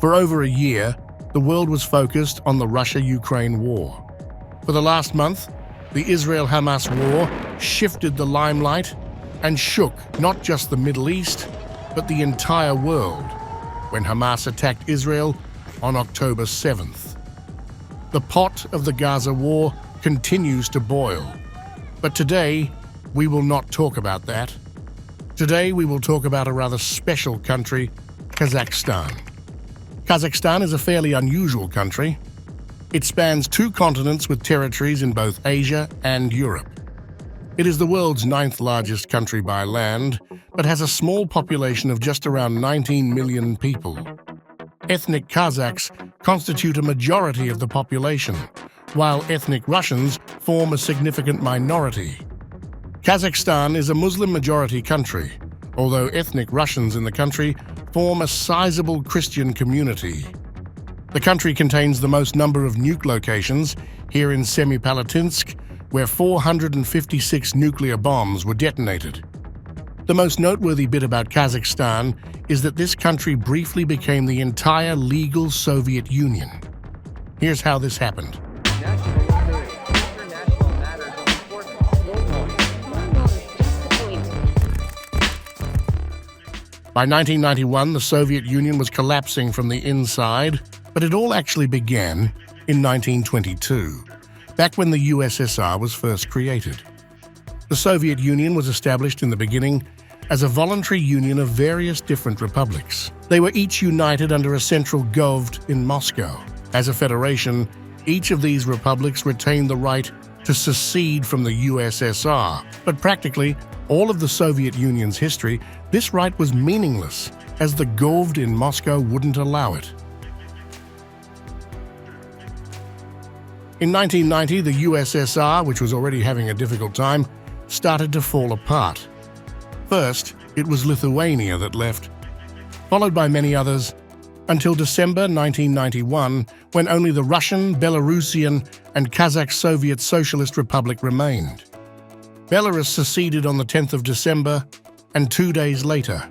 For over a year, the world was focused on the Russia-Ukraine war. For the last month, the Israel-Hamas war shifted the limelight and shook not just the Middle East, but the entire world when Hamas attacked Israel on October 7th. The pot of the Gaza war continues to boil. But today, we will not talk about that. Today, we will talk about a rather special country, Kazakhstan. Kazakhstan is a fairly unusual country. It spans 2 continents with territories in both Asia and Europe. It is the world's 9th largest country by land, but has a small population of just around 19 million people. Ethnic Kazakhs constitute a majority of the population, while ethnic Russians form a significant minority. Kazakhstan is a Muslim-majority country, although ethnic Russians in the country form a sizable Christian community. The country contains the most number of nuke locations, here in Semipalatinsk, where 456 nuclear bombs were detonated. The most noteworthy bit about Kazakhstan is that this country briefly became the entire legal Soviet Union. Here's how this happened. By 1991, the Soviet Union was collapsing from the inside, but it all actually began in 1922, back when the USSR was first created. The Soviet Union was established in the beginning as a voluntary union of various different republics. They were each united under a central govd in Moscow. As a federation, each of these republics retained the right to secede from the USSR, but practically all of the Soviet Union's history, this right was meaningless, as the govd in Moscow wouldn't allow it. In 1990, the USSR, which was already having a difficult time, started to fall apart. First, it was Lithuania that left, followed by many others, until December 1991, when only the Russian, Belarusian, and Kazakh Soviet Socialist Republic remained. Belarus seceded on the 10th of December, and 2 days later,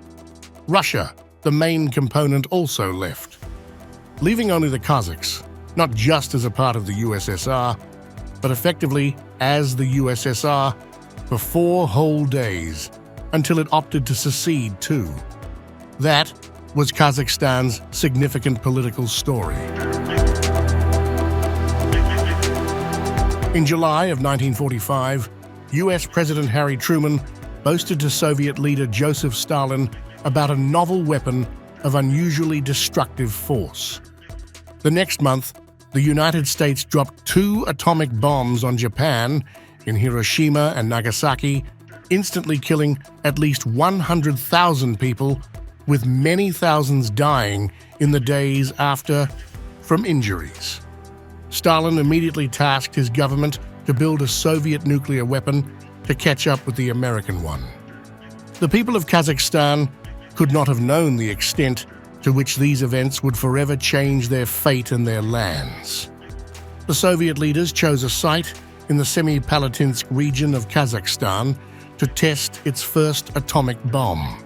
Russia, the main component, also left, leaving only the Kazakhs, not just as a part of the USSR, but effectively as the USSR for 4 whole days, until it opted to secede too. That was Kazakhstan's significant political story. In July of 1945, US President Harry Truman boasted to Soviet leader Joseph Stalin about a novel weapon of unusually destructive force. The next month, the United States dropped 2 atomic bombs on Japan in Hiroshima and Nagasaki, instantly killing at least 100,000 people, with many thousands dying in the days after from injuries. Stalin immediately tasked his government to build a Soviet nuclear weapon to catch up with the American one. The people of Kazakhstan could not have known the extent to which these events would forever change their fate and their lands. The Soviet leaders chose a site in the Semipalatinsk region of Kazakhstan to test its first atomic bomb.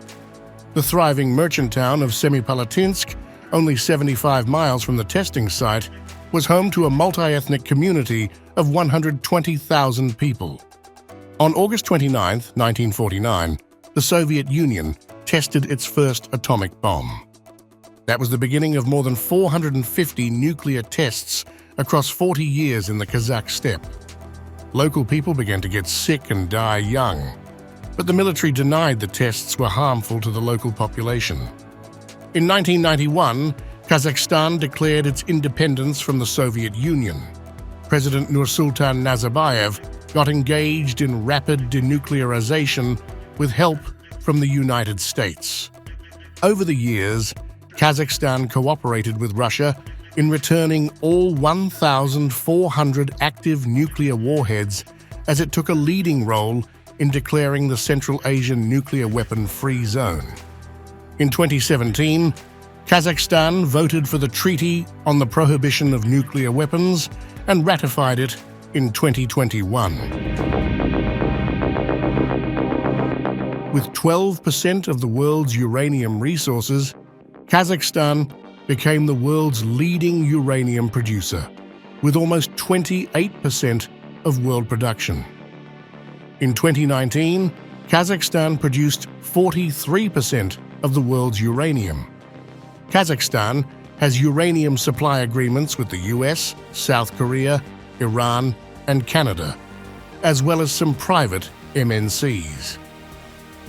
The thriving merchant town of Semipalatinsk, only 75 miles from the testing site, was home to a multi-ethnic community of 120,000 people. On August 29, 1949, the Soviet Union tested its first atomic bomb. That was the beginning of more than 450 nuclear tests across 40 years in the Kazakh steppe. Local people began to get sick and die young, but the military denied the tests were harmful to the local population. In 1991, Kazakhstan declared its independence from the Soviet Union. President Nursultan Nazarbayev got engaged in rapid denuclearization with help from the United States. Over the years, Kazakhstan cooperated with Russia in returning all 1,400 active nuclear warheads, as it took a leading role in declaring the Central Asian nuclear weapon-free zone. In 2017, Kazakhstan voted for the Treaty on the Prohibition of Nuclear Weapons and ratified it in 2021. With 12% of the world's uranium resources, Kazakhstan became the world's leading uranium producer, with almost 28% of world production. In 2019, Kazakhstan produced 43% of the world's uranium. Kazakhstan has uranium supply agreements with the US, South Korea, Iran, and Canada, as well as some private MNCs.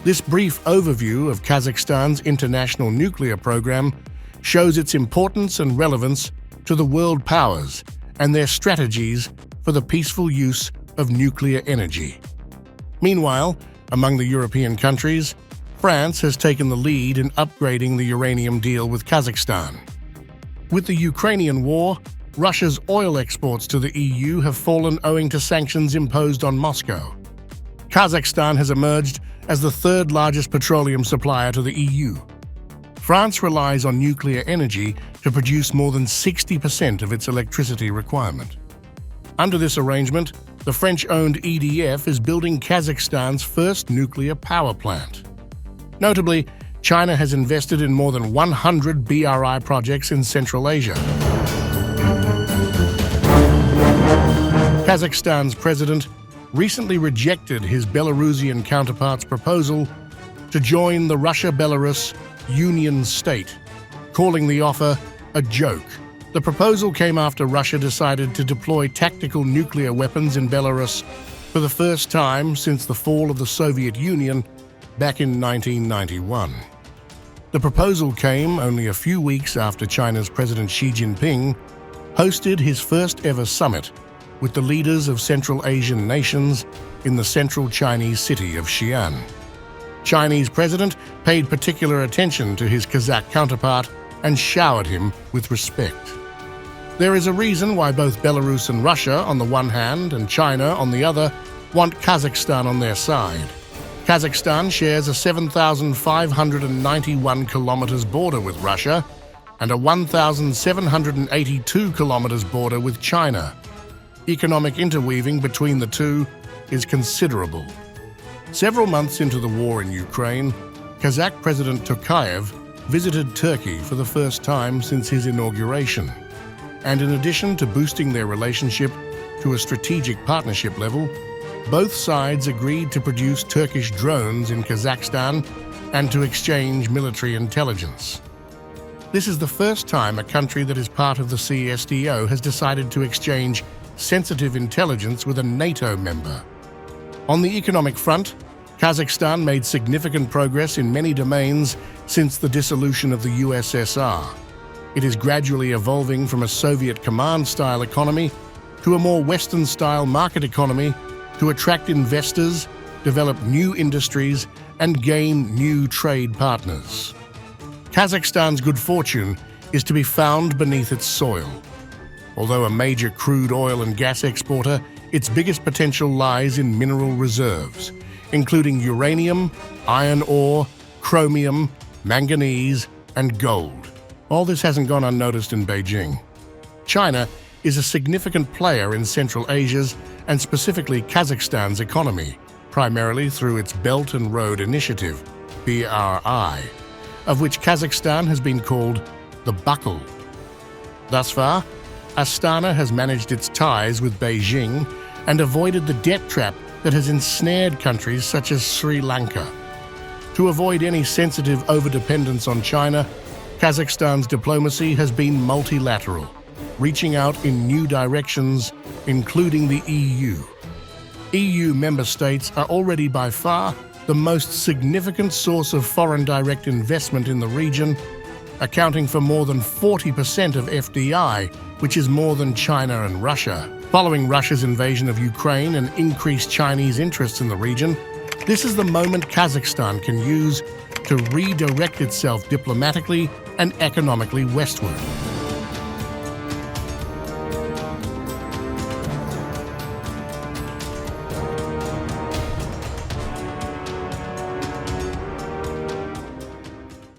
This brief overview of Kazakhstan's international nuclear program shows its importance and relevance to the world powers and their strategies for the peaceful use of nuclear energy. Meanwhile, among the European countries, France has taken the lead in upgrading the uranium deal with Kazakhstan. With the Ukrainian war, Russia's oil exports to the EU have fallen owing to sanctions imposed on Moscow. Kazakhstan has emerged as the third largest petroleum supplier to the EU. France relies on nuclear energy to produce more than 60% of its electricity requirement. Under this arrangement, the French-owned EDF is building Kazakhstan's first nuclear power plant. Notably, China has invested in more than 100 BRI projects in Central Asia. Kazakhstan's president recently rejected his Belarusian counterpart's proposal to join the Russia-Belarus Union State, calling the offer a joke. The proposal came after Russia decided to deploy tactical nuclear weapons in Belarus for the first time since the fall of the Soviet Union back in 1991. The proposal came only a few weeks after China's President Xi Jinping hosted his first-ever summit with the leaders of Central Asian nations in the central Chinese city of Xi'an. Chinese president paid particular attention to his Kazakh counterpart and showered him with respect. There is a reason why both Belarus and Russia on the one hand and China on the other want Kazakhstan on their side. Kazakhstan shares a 7,591 kilometers border with Russia and a 1,782 kilometers border with China. Economic interweaving between the two is considerable. Several months into the war in Ukraine, Kazakh President Tokayev visited Turkey for the first time since his inauguration. And in addition to boosting their relationship to a strategic partnership level, both sides agreed to produce Turkish drones in Kazakhstan and to exchange military intelligence. This is the first time a country that is part of the CSTO has decided to exchange sensitive intelligence with a NATO member. On the economic front, Kazakhstan made significant progress in many domains since the dissolution of the USSR. It is gradually evolving from a Soviet command-style economy to a more Western-style market economy to attract investors, develop new industries, and gain new trade partners. Kazakhstan's good fortune is to be found beneath its soil. Although a major crude oil and gas exporter, its biggest potential lies in mineral reserves, including uranium, iron ore, chromium, manganese, and gold. All this hasn't gone unnoticed in Beijing. China is a significant player in Central Asia's and specifically Kazakhstan's economy, primarily through its Belt and Road Initiative, BRI, of which Kazakhstan has been called the buckle. Thus far, Astana has managed its ties with Beijing and avoided the debt trap that has ensnared countries such as Sri Lanka. To avoid any sensitive overdependence on China, Kazakhstan's diplomacy has been multilateral, reaching out in new directions, including the EU. EU member states are already by far the most significant source of foreign direct investment in the region, accounting for more than 40% of FDI, which is more than China and Russia. Following Russia's invasion of Ukraine and increased Chinese interests in the region, this is the moment Kazakhstan can use to redirect itself diplomatically and economically westward.